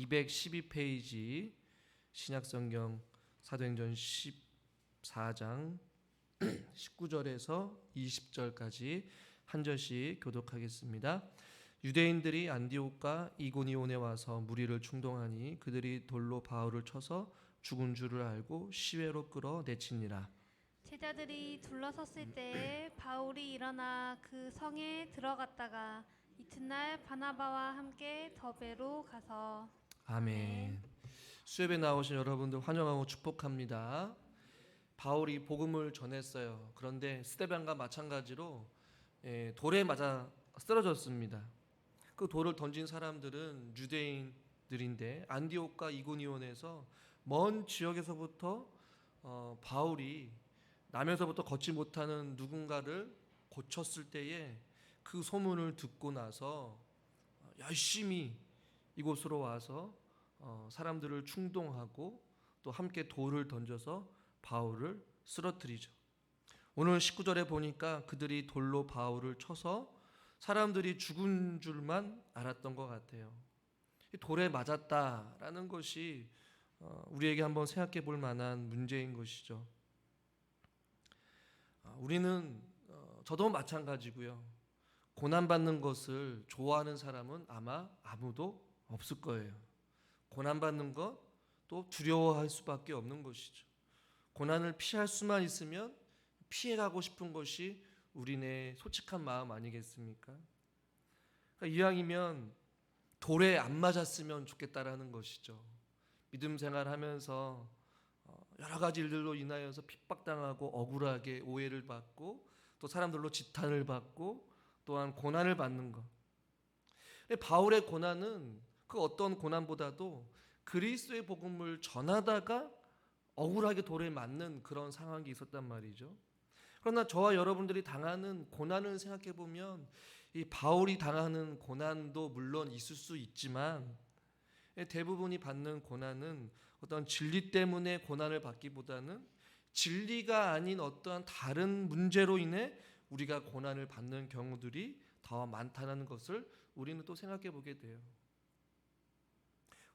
212페이지 신약성경 사도행전 14장 19절에서 20절까지 한 절씩 교독하겠습니다. 유대인들이 안디옥과 이고니온에 와서 무리를 충동하니 그들이 돌로 바울을 쳐서 죽은 줄을 알고 시외로 끌어 내치니라. 제자들이 둘러섰을 때에 바울이 일어나 그 성에 들어갔다가 이튿날 바나바와 함께 더베로 가서 아멘. 수협에 나오신 여러분들 환영하고 축복합니다. 바울이 복음을 전했어요. 그런데 스데반과 마찬가지로 돌에 맞아 쓰러졌습니다. 그 돌을 던진 사람들은 유대인들인데 안디옥과 이고니온에서 먼 지역에서부터 바울이 남에서부터 걷지 못하는 누군가를 고쳤을 때에 그 소문을 듣고 나서 열심히 이곳으로 와서 사람들을 충동하고 또 함께 돌을 던져서 바울을 쓰러뜨리죠. 오늘 19절에 보니까 그들이 돌로 바울을 쳐서 사람들이 죽은 줄만 알았던 것 같아요. 돌에 맞았다라는 것이 우리에게 한번 생각해 볼 만한 문제인 것이죠. 우리는 저도 마찬가지고요. 고난받는 것을 좋아하는 사람은 아마 아무도 없을 거예요. 고난받는 것 또 두려워할 수밖에 없는 것이죠. 고난을 피할 수만 있으면 피해가고 싶은 것이 우리네 솔직한 마음 아니겠습니까? 그러니까 이왕이면 돌에 안 맞았으면 좋겠다라는 것이죠. 믿음 생활하면서 여러 가지 일들로 인하여서 핍박당하고 억울하게 오해를 받고 또 사람들로 지탄을 받고 또한 고난을 받는 것. 바울의 고난은 그 어떤 고난보다도 그리스도의 복음을 전하다가 억울하게 돌에 맞는 그런 상황이 있었단 말이죠. 그러나 저와 여러분들이 당하는 고난을 생각해 보면 이 바울이 당하는 고난도 물론 있을 수 있지만 대부분이 받는 고난은 어떤 진리 때문에 고난을 받기보다는 진리가 아닌 어떠한 다른 문제로 인해 우리가 고난을 받는 경우들이 더 많다는 것을 우리는 또 생각해 보게 돼요.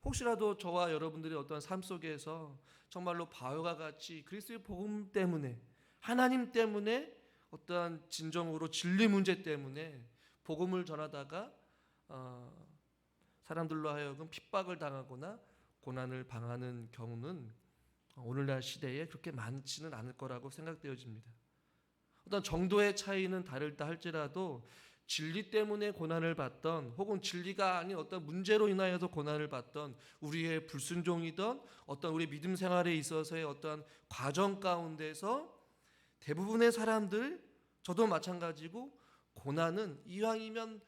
혹시라도 저와 여러분들의 어떤 삶 속에서 정말로 바울과 같이 그리스도의 복음 때문에 하나님 때문에 어떠한 진정으로 진리 문제 때문에 복음을 전하다가 사람들로 하여금 핍박을 당하거나 고난을 당하는 경우는 오늘날 시대에 그렇게 많지는 않을 거라고 생각되어집니다. 어떤 정도의 차이는 다르다 할지라도 진리 때문에 고난을 받던 혹은 진리가 아닌 어떤 문제로 인하여서 고난을 받던 우리의 불순종이던 어떤 우리 믿음 생활에 있어서의 어떤 과정 가운데서 대부분의 사람들, 저도 마찬가지고 고난은 이왕이면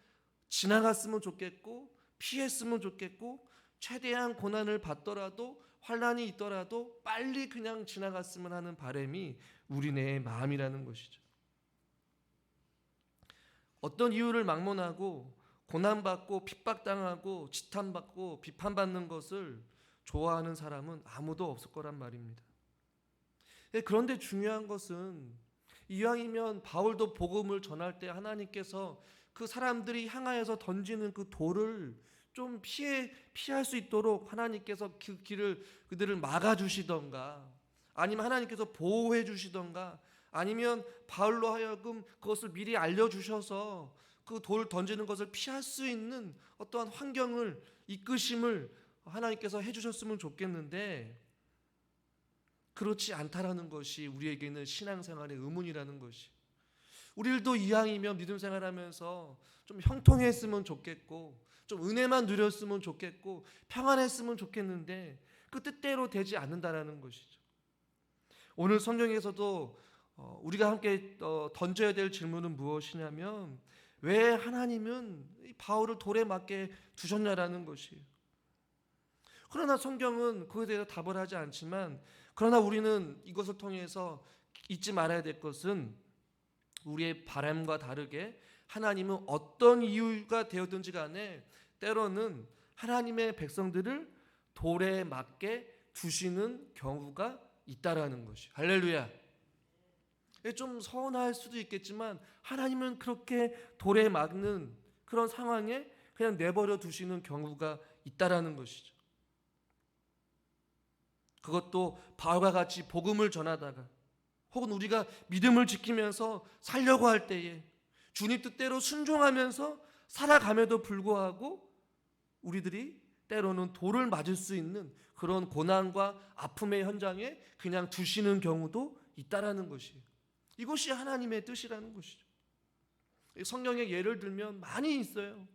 지나갔으면 좋겠고 피했으면 좋겠고 최대한 고난을 받더라도 환난이 있더라도 빨리 그냥 지나갔으면 하는 바람이 우리네의 마음이라는 것이죠. 어떤 이유를 막론하고 고난받고 핍박당하고 지탄받고 비판받는 것을 좋아하는 사람은 아무도 없을 거란 말입니다. 그런데 중요한 것은 이왕이면 바울도 복음을 전할 때 하나님께서 그 사람들이 향하여서 던지는 그 돌을 좀 피할 수 있도록 하나님께서 그 길을 그들을 막아주시던가 아니면 하나님께서 보호해 주시던가 아니면 바울로 하여금 그것을 미리 알려주셔서 그 돌 던지는 것을 피할 수 있는 어떠한 환경을 이끄심을 하나님께서 해주셨으면 좋겠는데 그렇지 않다라는 것이 우리에게는 신앙생활의 의문이라는 것이 우리들도 이왕이면 믿음 생활하면서 좀 형통했으면 좋겠고 좀 은혜만 누렸으면 좋겠고 평안했으면 좋겠는데 그 뜻대로 되지 않는다라는 것이죠. 오늘 성경에서도 우리가 함께 던져야 될 질문은 무엇이냐면 왜 하나님은 바울을 돌에 맞게 두셨냐라는 것이에요. 그러나 성경은 그것에 대해서 답을 하지 않지만 그러나 우리는 이것을 통해서 잊지 말아야 될 것은 우리의 바람과 다르게 하나님은 어떤 이유가 되었든지 간에 때로는 하나님의 백성들을 돌에 맞게 두시는 경우가 있다라는 것이 할렐루야. 좀 서운할 수도 있겠지만 하나님은 그렇게 돌에 막는 그런 상황에 그냥 내버려 두시는 경우가 있다라는 것이죠. 그것도 바울과 같이 복음을 전하다가 혹은 우리가 믿음을 지키면서 살려고 할 때에 주님 뜻대로 순종하면서 살아감에도 불구하고 우리들이 때로는 돌을 맞을 수 있는 그런 고난과 아픔의 현장에 그냥 두시는 경우도 있다라는 것이에요. 이것이 하나님의 뜻이라는 것이죠. 성경에 예를 들면 많이 있어요.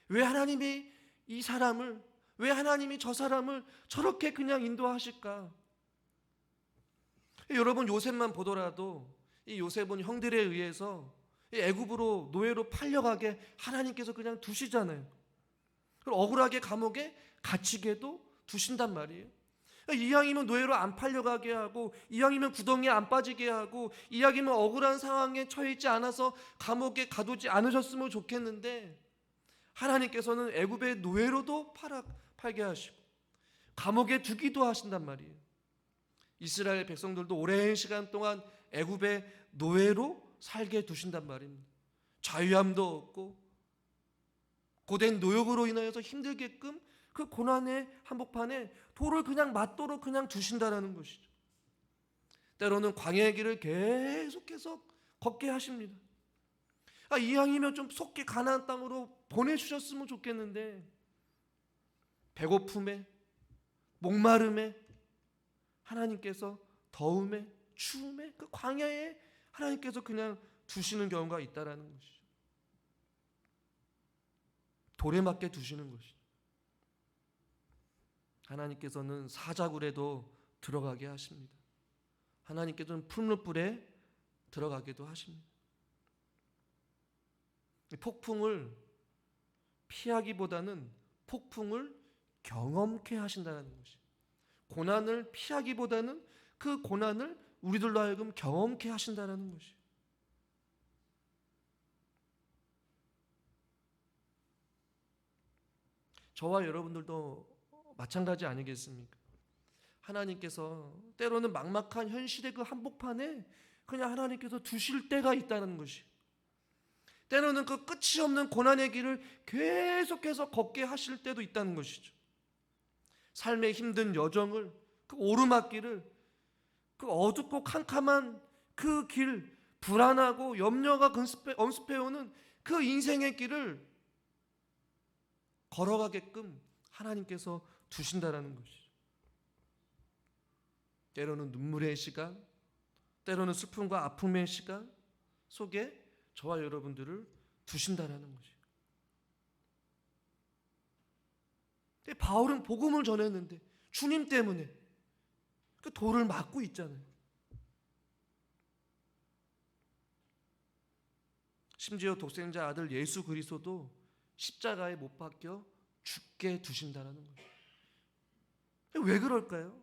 왜 하나님이 이 사람을, 왜 하나님이 저 사람을 저렇게 그냥 인도하실까? 여러분 요셉만 보더라도 이 요셉은 형들에 의해서 애굽으로 노예로 팔려가게 하나님께서 그냥 두시잖아요. 그리고 억울하게 감옥에 갇히게도 두신단 말이에요. 이왕이면 노예로 안 팔려가게 하고, 이왕이면 구덩이에 안 빠지게 하고, 이왕이면 억울한 상황에 처해 있지 않아서 감옥에 가두지 않으셨으면 좋겠는데 하나님께서는 애굽의 노예로도 팔게 하시고 감옥에 두기도 하신단 말이에요. 이스라엘 백성들도 오랜 시간 동안 애굽의 노예로 살게 두신단 말입니다. 자유함도 없고 고된 노역으로 인하여서 힘들게끔 그 고난의 한복판에 돌을 그냥 맞도록 그냥 두신다라는 것이죠. 때로는 광야의 길을 계속해서 걷게 하십니다. 이왕이면 좀 속히 가나안 땅으로 보내주셨으면 좋겠는데 배고픔에 목마름에 하나님께서 더움에 추움에 그 광야에 하나님께서 그냥 두시는 경우가 있다라는 것이죠. 돌에 맞게 두시는 것이죠. 하나님께서는 사자굴에도 들어가게 하십니다. 하나님께서는 풀무불에 들어가기도 하십니다. 폭풍을 피하기보다는 폭풍을 경험케 하신다는 것이, 고난을 피하기보다는 그 고난을 우리들로 하여금 경험케 하신다는 것이. 저와 여러분들도 마찬가지 아니겠습니까? 하나님께서 때로는 막막한 현실의 그 한복판에 그냥 하나님께서 두실 때가 있다는 것이, 때로는 그 끝이 없는 고난의 길을 계속해서 걷게 하실 때도 있다는 것이죠. 삶의 힘든 여정을, 그 오르막길을, 그 어둡고 캄캄한 그 길, 불안하고 염려가 엄습해오는 그 인생의 길을 걸어가게끔 하나님께서 두신다라는 것이죠. 때로는 눈물의 시간, 때로는 슬픔과 아픔의 시간 속에 저와 여러분들을 두신다라는 것이에요. 바울은 복음을 전했는데 주님 때문에 그 돌을 맞고 있잖아요. 심지어 독생자 아들 예수 그리스도도 십자가에 못 박혀 죽게 두신다라는 거예요. 왜 그럴까요?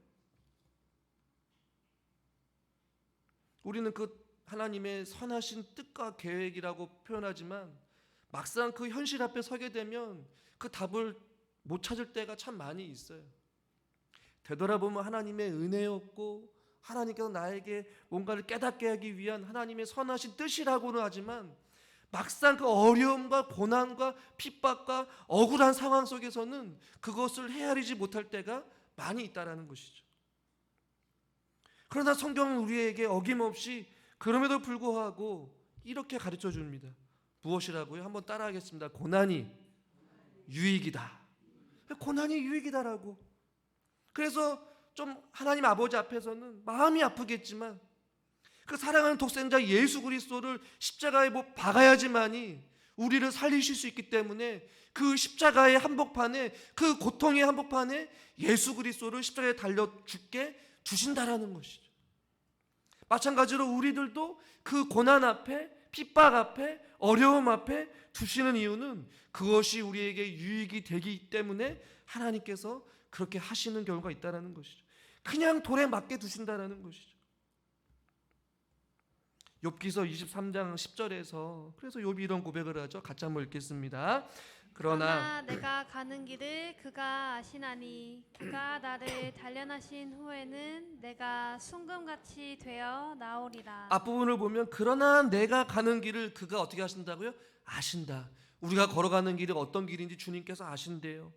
우리는 그 하나님의 선하신 뜻과 계획이라고 표현하지만 막상 그 현실 앞에 서게 되면 그 답을 못 찾을 때가 참 많이 있어요. 되돌아보면 하나님의 은혜였고 하나님께서 나에게 뭔가를 깨닫게 하기 위한 하나님의 선하신 뜻이라고는 하지만 막상 그 어려움과 고난과 핍박과 억울한 상황 속에서는 그것을 헤아리지 못할 때가 많이 있다라는 것이죠. 그러나 성경은 우리에게 어김없이 그럼에도 불구하고 이렇게 가르쳐 줍니다. 무엇이라고요? 한번 따라하겠습니다. 고난이 유익이다. 고난이 유익이다라고. 그래서 좀 하나님 아버지 앞에서는 마음이 아프겠지만 그 사랑하는 독생자 예수 그리스도를 십자가에 못 박아야지만이 우리를 살리실 수 있기 때문에 그 십자가의 한복판에, 그 고통의 한복판에 예수 그리스도를 십자가에 달려 죽게 두신다라는 것이죠. 마찬가지로 우리들도 그 고난 앞에, 핍박 앞에, 어려움 앞에 두시는 이유는 그것이 우리에게 유익이 되기 때문에 하나님께서 그렇게 하시는 경우가 있다는 것이죠. 그냥 돌에 맞게 두신다는 것이죠. 욥기서 23장 10절에서 그래서 욥이 이런 고백을 하죠. 같이 한번 읽겠습니다. 그러나 내가 가는 길을 그가 아시나니 그가 나를 단련하신 후에는 내가 순금같이 되어 나오리라. 앞부분을 보면 그러나 내가 가는 길을 그가 어떻게 하신다고요? 아신다. 우리가 걸어가는 길이 어떤 길인지 주님께서 아신대요.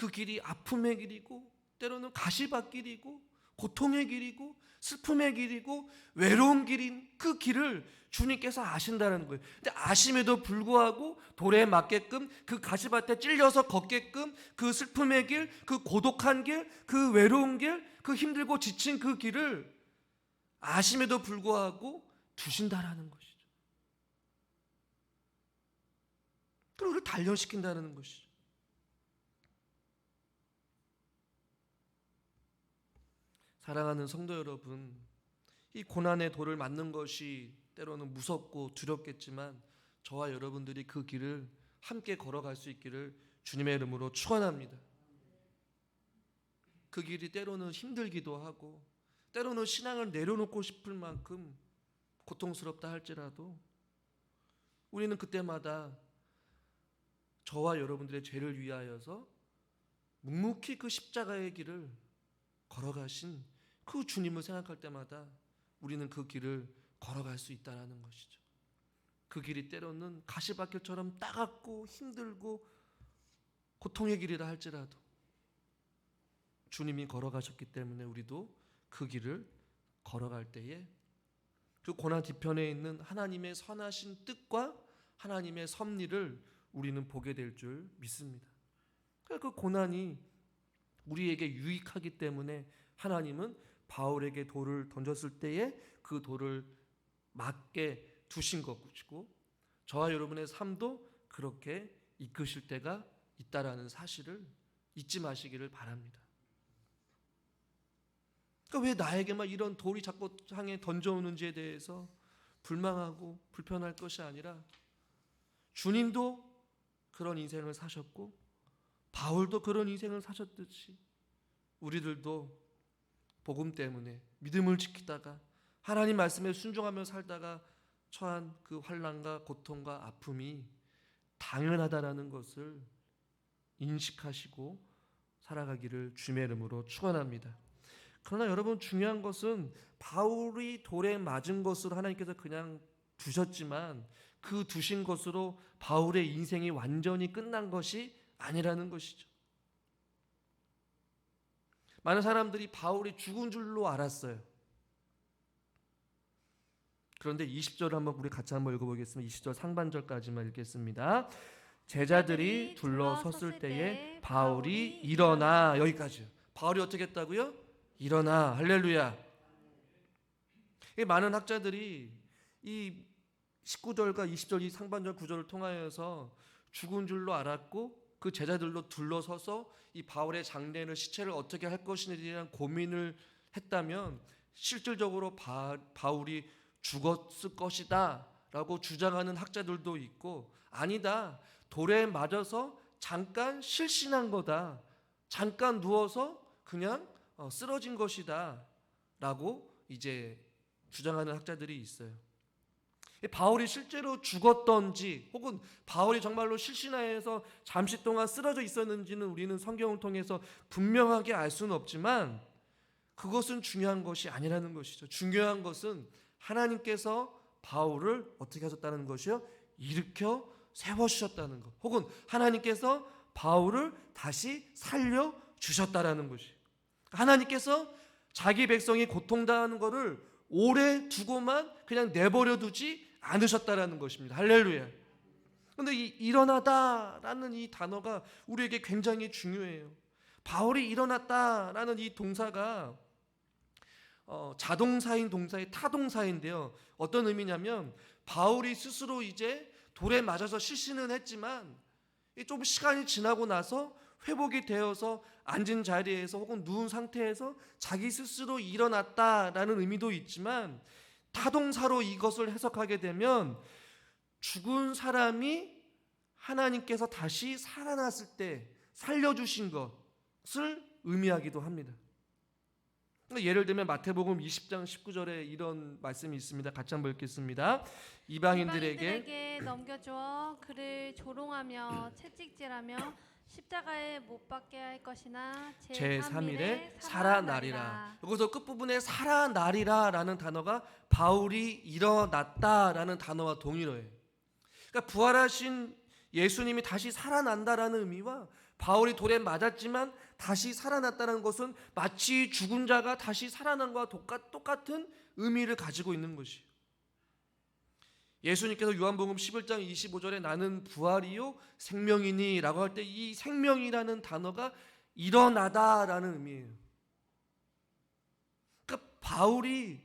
그 길이 아픔의 길이고 때로는 가시밭길이고 고통의 길이고 슬픔의 길이고 외로운 길인 그 길을 주님께서 아신다는 거예요. 근데 아심에도 불구하고 돌에 맞게끔 그 가시밭에 찔려서 걷게끔 그 슬픔의 길, 그 고독한 길, 그 외로운 길, 그 힘들고 지친 그 길을 아심에도 불구하고 두신다라는 것이죠. 그리고 그걸 단련시킨다는 것이죠. 사랑하는 성도 여러분, 이 고난의 돌을 맞는 것이 때로는 무섭고 두렵겠지만 저와 여러분들이 그 길을 함께 걸어갈 수 있기를 주님의 이름으로 축원합니다. 그 길이 때로는 힘들기도 하고 때로는 신앙을 내려놓고 싶을 만큼 고통스럽다 할지라도 우리는 그때마다 저와 여러분들의 죄를 위하여서 묵묵히 그 십자가의 길을 걸어가신 그 주님을 생각할 때마다 우리는 그 길을 걸어갈 수 있다는 것이죠. 그 길이 때로는 가시밭길처럼 따갑고 힘들고 고통의 길이라 할지라도 주님이 걸어가셨기 때문에 우리도 그 길을 걸어갈 때에 그 고난 뒤편에 있는 하나님의 선하신 뜻과 하나님의 섭리를 우리는 보게 될 줄 믿습니다. 그 고난이 우리에게 유익하기 때문에 하나님은 바울에게 돌을 던졌을 때에 그 돌을 맞게 두신 것이고 저와 여러분의 삶도 그렇게 이끄실 때가 있다라는 사실을 잊지 마시기를 바랍니다. 그러니까 왜 나에게만 이런 돌이 자꾸 향해 던져오는지에 대해서 불망하고 불편할 것이 아니라 주님도 그런 인생을 사셨고 바울도 그런 인생을 사셨듯이 우리들도 복음 때문에 믿음을 지키다가 하나님 말씀에 순종하며 살다가 처한 그 환난과 고통과 아픔이 당연하다라는 것을 인식하시고 살아가기를 주님의 이름으로 축원합니다. 그러나 여러분 중요한 것은 바울이 돌에 맞은 것으로 하나님께서 그냥 두셨지만 그 두신 것으로 바울의 인생이 완전히 끝난 것이 아니라는 것이죠. 많은 사람들이 바울이 죽은 줄로 알았어요. 그런데 20절을 한번 우리 같이 한번 읽어보겠습니다. 20절 상반절까지만 읽겠습니다. 제자들이 둘러섰을 때에 바울이 일어나, 여기까지요. 바울이 어떻게 했다고요? 일어나. 할렐루야. 많은 학자들이 이 19절과 20절 이 상반절 구절을 통하여서 죽은 줄로 알았고 그 제자들로 둘러서서 이 바울의 장례를 시체를 어떻게 할 것인에 대한 고민을 했다면 실질적으로 바울이 죽었을 것이다 라고 주장하는 학자들도 있고 아니다, 돌에 맞아서 잠깐 실신한 거다, 잠깐 누워서 그냥 쓰러진 것이다 라고 이제 주장하는 학자들이 있어요. 바울이 실제로 죽었던지 혹은 바울이 정말로 실신하여서 잠시 동안 쓰러져 있었는지는 우리는 성경을 통해서 분명하게 알 수는 없지만 그것은 중요한 것이 아니라는 것이죠. 중요한 것은 하나님께서 바울을 어떻게 하셨다는 것이요? 일으켜 세워주셨다는 것, 혹은 하나님께서 바울을 다시 살려주셨다라는 것이, 하나님께서 자기 백성이 고통당하는 것을 오래 두고만 그냥 내버려 두지 않으셨다라는 것입니다. 할렐루야. 그런데 이 일어나다라는 이 단어가 우리에게 굉장히 중요해요. 바울이 일어났다라는 이 동사가 자동사인 동사의 타동사인데요. 어떤 의미냐면 바울이 스스로 이제 돌에 맞아서 실신은 했지만 좀 시간이 지나고 나서 회복이 되어서 앉은 자리에서 혹은 누운 상태에서 자기 스스로 일어났다라는 의미도 있지만 타동사로 이것을 해석하게 되면 죽은 사람이 하나님께서 다시 살아났을 때 살려주신 것을 의미하기도 합니다. 예를 들면 마태복음 20장 19절에 이런 말씀이 있습니다. 같이 한번 읽겠습니다. 이방인들에게 넘겨주어 그를 조롱하며 채찍질하며 십자가에 못 박게 할 것이나 제3일에 살아나리라. 여기서 끝부분에 살아나리라 라는 단어가 바울이 일어났다라는 단어와 동일해요. 그러니까 부활하신 예수님이 다시 살아난다라는 의미와 바울이 돌에 맞았지만 다시 살아났다는 것은 마치 죽은 자가 다시 살아난 것과 똑같은 의미를 가지고 있는 것이에요. 예수님께서 요한복음 11장 25절에 나는 부활이요 생명이니 라고 할 때 이 생명이라는 단어가 일어나다라는 의미예요. 그러니까 바울이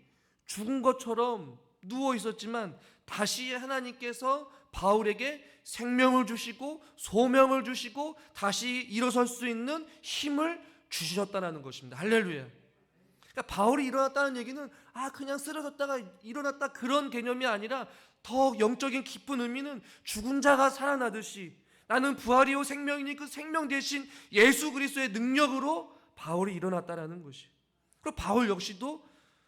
죽은 것처럼 누워 있었지만 다시 하나님께서 바울에게 생명을 주시고 소명을 주시고 다시 일어설 수 있는 힘을 주셨다는 것입니다. 할렐루야. 그러니까 바울이 일어났다는 얘기는 그냥 쓰러졌다가 일어났다 그런 개념이 아니라 더 영적인 깊은 의미는 죽은 자가 살아나듯이 나는 부활이요 생명이니 그 생명 대신 예수 그리스도의 능력으로 바울이 일어났다라는 것이. 그리고 바울 역시도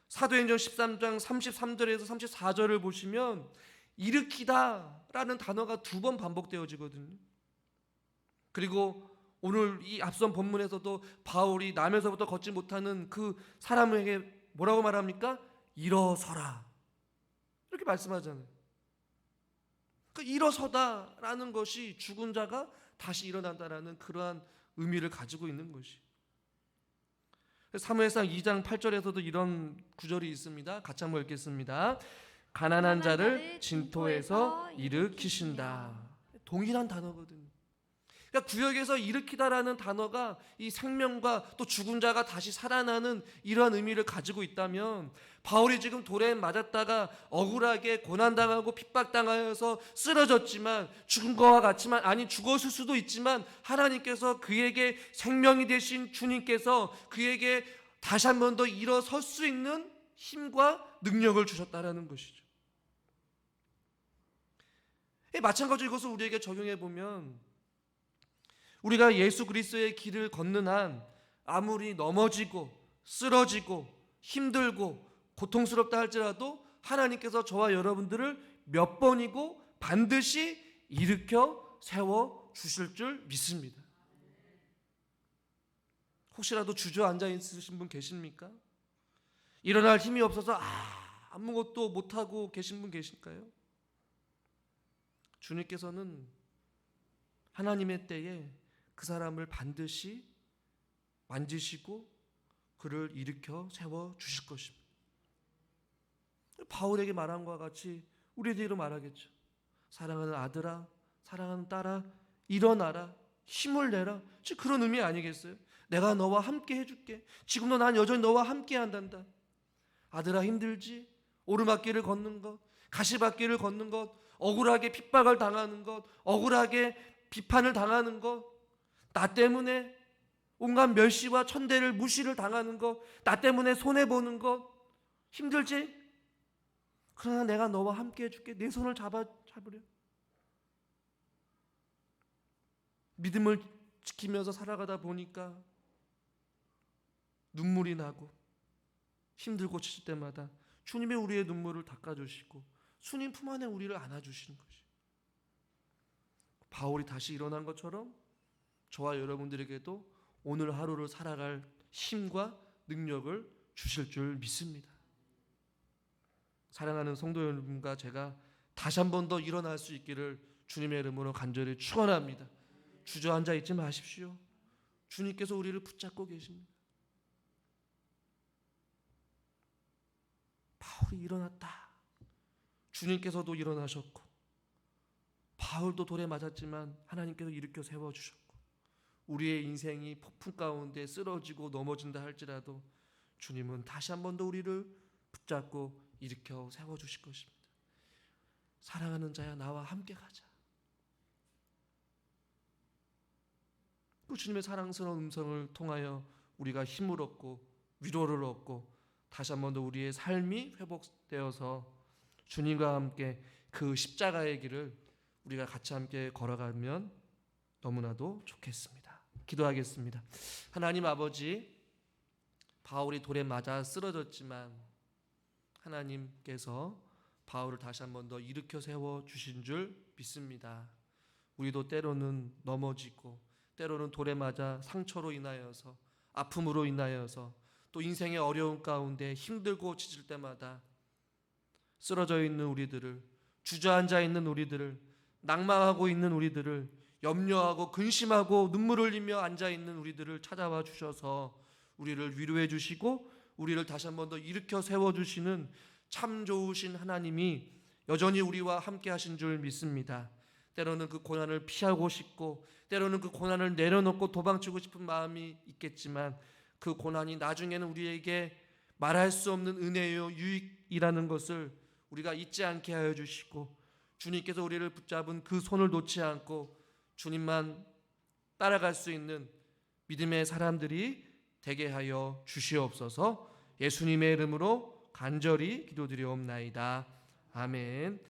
사도행전 13장 33절에서 34절을 보시면 일으키다라는 단어가 2번 반복되어지거든요. 그리고 오늘 이 앞선 본문에서도 바울이 남에서부터 걷지 못하는 그 사람에게 뭐라고 말합니까? 일어서라 이렇게 말씀하잖아요. 그 일어서다라는 것이 죽은 자가 다시 일어난다라는 그러한 의미를 가지고 있는 것이. 사무엘상 2장 8절에서도 이런 구절이 있습니다. 같이 한번 읽겠습니다. 가난한 자를 진토에서 일으키신다. 동일한 단어거든요. 그러니까 구역에서 일으키다라는 단어가 이 생명과 또 죽은 자가 다시 살아나는 이러한 의미를 가지고 있다면 바울이 지금 돌에 맞았다가 억울하게 고난당하고 핍박당하여서 쓰러졌지만 죽은 것과 같지만 죽었을 수도 있지만 하나님께서 그에게 생명이 되신 주님께서 그에게 다시 한 번 더 일어설 수 있는 힘과 능력을 주셨다라는 것이죠. 마찬가지로 이것을 우리에게 적용해 보면 우리가 예수 그리스도의 길을 걷는 한 아무리 넘어지고 쓰러지고 힘들고 고통스럽다 할지라도 하나님께서 저와 여러분들을 몇 번이고 반드시 일으켜 세워 주실 줄 믿습니다. 혹시라도 주저앉아 있으신 분 계십니까? 일어날 힘이 없어서 아무것도 못하고 계신 분 계실까요? 주님께서는 하나님의 때에 그 사람을 반드시 만지시고 그를 일으켜 세워 주실 것입니다. 바울에게 말한 것과 같이 우리들도 말하겠죠. 사랑하는 아들아, 사랑하는 딸아, 일어나라, 힘을 내라. 그런 의미 아니겠어요? 내가 너와 함께 해줄게. 지금도 난 여전히 너와 함께 한단다. 아들아, 힘들지? 오르막길을 걷는 것, 가시밭길을 걷는 것, 억울하게 핍박을 당하는 것, 억울하게 비판을 당하는 것, 나 때문에 온갖 멸시와 천대를 무시를 당하는 것, 나 때문에 손해보는 것 힘들지? 그러나 내가 너와 함께 해줄게. 내 손을 잡으려. 믿음을 지키면서 살아가다 보니까 눈물이 나고 힘들고 지칠 때마다 주님이 우리의 눈물을 닦아주시고 주님 품 안에 우리를 안아주시는 것이. 바울이 다시 일어난 것처럼 저와 여러분들에게도 오늘 하루를 살아갈 힘과 능력을 주실 줄 믿습니다. 사랑하는 성도 여러분과 제가 다시 한 번 더 일어날 수 있기를 주님의 이름으로 간절히 축원합니다. 주저앉아 있지 마십시오. 주님께서 우리를 붙잡고 계십니다. 바울이 일어났다. 주님께서도 일어나셨고 바울도 돌에 맞았지만 하나님께서 일으켜 세워주셨고 우리의 인생이 폭풍 가운데 쓰러지고 넘어진다 할지라도 주님은 다시 한 번 더 우리를 붙잡고 일으켜 세워주실 것입니다. 사랑하는 자야, 나와 함께 가자. 그 주님의 사랑스러운 음성을 통하여 우리가 힘을 얻고 위로를 얻고 다시 한 번 더 우리의 삶이 회복되어서 주님과 함께 그 십자가의 길을 우리가 같이 함께 걸어가면 너무나도 좋겠습니다. 기도하겠습니다. 하나님 아버지, 바울이 돌에 맞아 쓰러졌지만 하나님께서 바울을 다시 한 번 더 일으켜 세워 주신 줄 믿습니다. 우리도 때로는 넘어지고 때로는 돌에 맞아 상처로 인하여서 아픔으로 인하여서 또 인생의 어려움 가운데 힘들고 지칠 때마다 쓰러져 있는 우리들을, 주저앉아 있는 우리들을, 낭망하고 있는 우리들을 염려하고 근심하고 눈물 흘리며 앉아있는 우리들을 찾아와 주셔서 우리를 위로해 주시고 우리를 다시 한 번 더 일으켜 세워주시는 참 좋으신 하나님이 여전히 우리와 함께 하신 줄 믿습니다. 때로는 그 고난을 피하고 싶고 때로는 그 고난을 내려놓고 도망치고 싶은 마음이 있겠지만 그 고난이 나중에는 우리에게 말할 수 없는 은혜요 유익이라는 것을 우리가 잊지 않게 하여 주시고 주님께서 우리를 붙잡은 그 손을 놓지 않고 주님만 따라갈 수 있는 믿음의 사람들이 되게 하여 주시옵소서. 예수님의 이름으로 간절히 기도드리옵나이다. 아멘.